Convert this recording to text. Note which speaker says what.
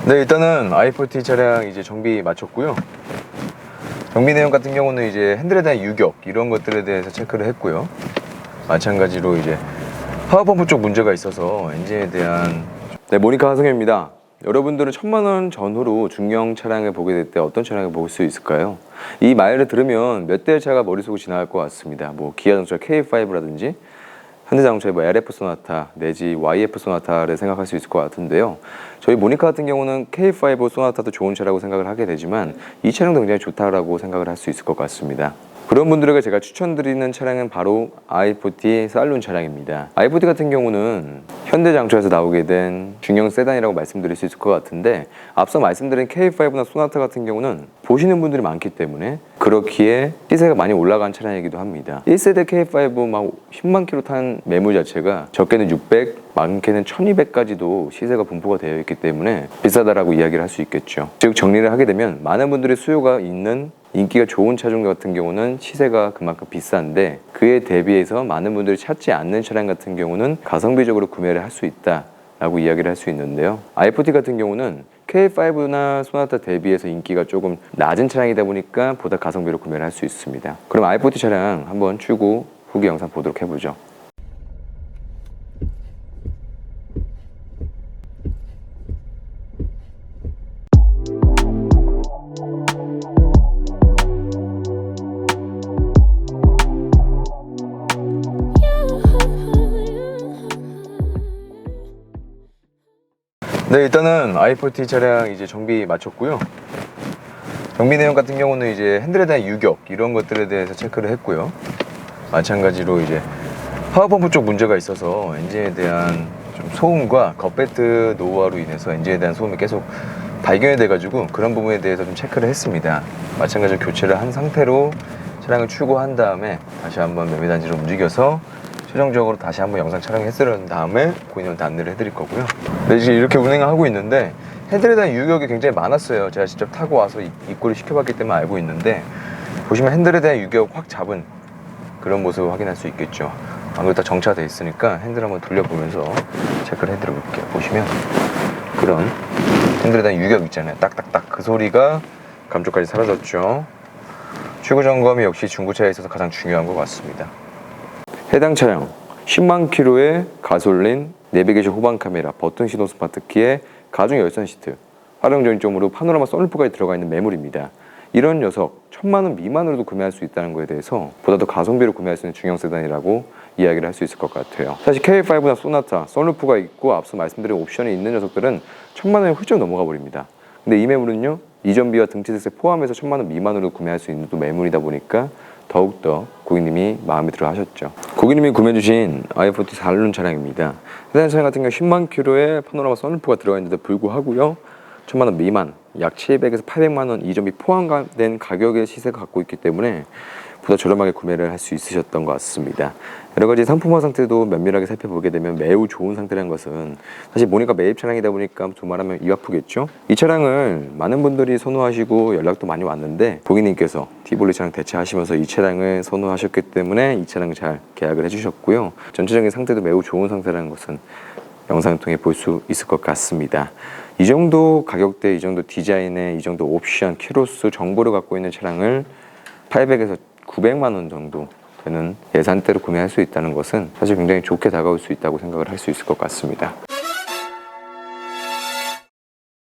Speaker 1: 네, 일단은 i40 차량 이제 정비 마쳤고요. 정비 내용 같은 경우는 이제 핸들에 대한 유격 이런 것들에 대해서 체크를 했고요. 마찬가지로 이제 파워펌프 쪽 문제가 있어서 엔진에 대한 모니카 하성현입니다. 여러분들은 1000만원 전후로 중형 차량을 보게 될 때 어떤 차량을 볼 수 있을까요? 이 말을 들으면 몇 대의 차가 머릿속으로 지나갈 것 같습니다. 뭐 기아자동차 K5라든지 현대자동차의 뭐 LF 소나타 내지 YF 소나타를 생각할 수 있을 것 같은데요. 저희 모니카 같은 경우는 K5 소나타도 좋은 차라고 생각을 하게 되지만 이 차량도 굉장히 좋다라고 생각을 할 수 있을 것 같습니다. 그런 분들에게 제가 추천드리는 차량은 바로 i40 살룬 차량입니다. i40 같은 경우는 현대자동차에서 나오게 된 중형 세단이라고 말씀드릴 수 있을 것 같은데, 앞서 말씀드린 K5나 소나타 같은 경우는 보시는 분들이 많기 때문에 그렇기에 시세가 많이 올라간 차량이기도 합니다. 1세대 K5 막 10만 킬로 탄 매물 자체가 적게는 600, 많게는 1200까지도 시세가 분포가 되어 있기 때문에 비싸다라고 이야기를 할 수 있겠죠. 즉 정리를 하게 되면 많은 분들의 수요가 있는 인기가 좋은 차종 같은 경우는 시세가 그만큼 비싼데, 그에 대비해서 많은 분들이 찾지 않는 차량 같은 경우는 가성비적으로 구매를 할 수 있다라고 이야기를 할 수 있는데요. i40 같은 경우는 K5나 소나타 대비해서 인기가 조금 낮은 차량이다 보니까 보다 가성비로 구매를 할 수 있습니다. 그럼 i40 차량 한번 출고 후기 영상 보도록 해보죠. 네, 일단은 i40 차량 이제 정비 마쳤고요. 정비 내용 같은 경우는 이제 핸들에 대한 유격 이런 것들에 대해서 체크를 했고요. 마찬가지로 이제 파워펌프 쪽 문제가 있어서 엔진에 대한 좀 소음과 겉배트 노후화로 인해서 엔진에 대한 소음이 계속 발견이 돼가지고 그런 부분에 대해서 좀 체크를 했습니다. 마찬가지로 교체를 한 상태로 차량을 출고한 다음에 다시 한번 매매단지로 움직여서 최종적으로 다시 한번 영상 촬영했으려 다음에 고객님한테 안내를 해드릴 거고요. 네, 지금 이렇게 운행을 하고 있는데 핸들에 대한 유격이 굉장히 많았어요. 제가 직접 타고 와서 입고를 시켜봤기 때문에 알고 있는데, 보시면 핸들에 대한 유격 확 잡은 그런 모습을 확인할 수 있겠죠. 아무래도 다 정차되어 있으니까 핸들 한번 돌려보면서 체크를 해드려 볼게요. 보시면 그런 핸들에 대한 유격 있잖아요. 딱딱딱 그 소리가 감쪽까지 사라졌죠. 출고 점검이 역시 중고차에 있어서 가장 중요한 것 같습니다. 해당 차량 10만 킬로의 가솔린, 내비게이션 후방 카메라, 버튼 시동 스마트키에 가중 열선 시트, 활용적인 점으로 파노라마 선루프까지 들어가 있는 매물입니다. 이런 녀석 1000만원 미만으로도 구매할 수 있다는 것에 대해서 보다 더 가성비로 구매할 수 있는 중형 세단이라고 이야기를 할 수 있을 것 같아요. 사실 K5나 소나타, 선루프가 있고 앞서 말씀드린 옵션이 있는 녀석들은 1000만원이 훌쩍 넘어가 버립니다. 근데 이 매물은요, 이전비와 등치세세 포함해서 1000만원 미만으로 구매할 수 있는 또 매물이다 보니까 더욱더 고객님이 마음에 들어 하셨죠. 고객님이 구매해주신 i40 살룬 차량입니다. 해당 차량 같은 경우 10만 킬로에 파노라마 선루프가 들어가 있는데도 불구하고요, 1000만원 미만, 약 700에서 800만원 이전비 포함된 가격의 시세가 갖고 있기 때문에 보다 저렴하게 구매를 할 수 있으셨던 것 같습니다. 여러 가지 상품화 상태도 면밀하게 살펴보게 되면 매우 좋은 상태라는 것은, 사실 모니카 매입 차량이다 보니까 좀 말하면 입 아프겠죠. 이 차량을 많은 분들이 선호하시고 연락도 많이 왔는데 고객님께서 티볼리 차량 대체하시면서 이 차량을 선호하셨기 때문에 이 차량을 잘 계약을 해주셨고요. 전체적인 상태도 매우 좋은 상태라는 것은 영상을 통해 볼 수 있을 것 같습니다. 이 정도 가격대, 이 정도 디자인에, 이 정도 옵션, 키로수 정보를 갖고 있는 차량을 800에서 900만 원 정도 되는 예산대로 구매할 수 있다는 것은 사실 굉장히 좋게 다가올 수 있다고 생각을 할 수 있을 것 같습니다.